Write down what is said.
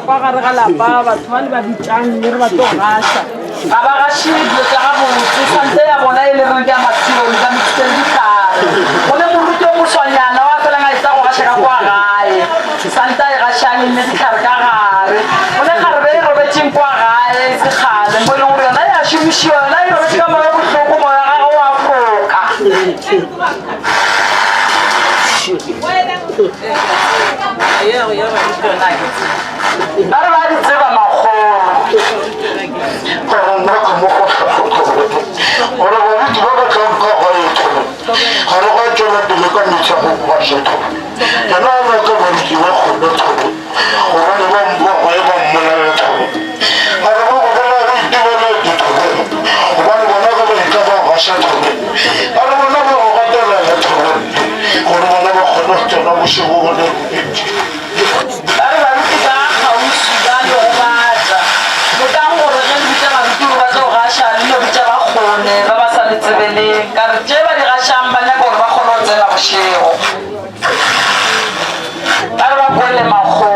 kwa gare ga lapa batho ba le ba bitsang le re ba tlo gasha ga ba gashe dilo tsa ga botse sante ya bona e le reng ke ya matshioni ka metseng dikgare go le moruti o moswanyana wa felang a etsa go gasha ka kwa gae santa e gashang e nne ditlhare ka gare go le gare be e robetseng kwa gae sekgale mo e leng gore yona e a šomišiwa yona e robetse ka moya botlhoko moya gage wa foka ba re ba di tseba magolo nna ka mo go gore baruti ba ba tlang ka gae gare ga tswela pele ka metlha go basetho yena a rata baruti ba kgone thobo gobane ba gae ba mmolaya thobo gare ba gobela go itebela dithobe gobane bona ga ba ika ba gasa thobe gare bona ba go gatelela thobe gore bona ba kgone go tsena bosego bone ba re baruti ba gausi ba le go batla motang gore ge le bitsa baruti gore ba tla go gasha le no bitsa ba kgone ba ba sa le tsebeleng ka re tse ba di gashang ba nyaka gore ba kgone go tsena bošego ba re ba boele magolo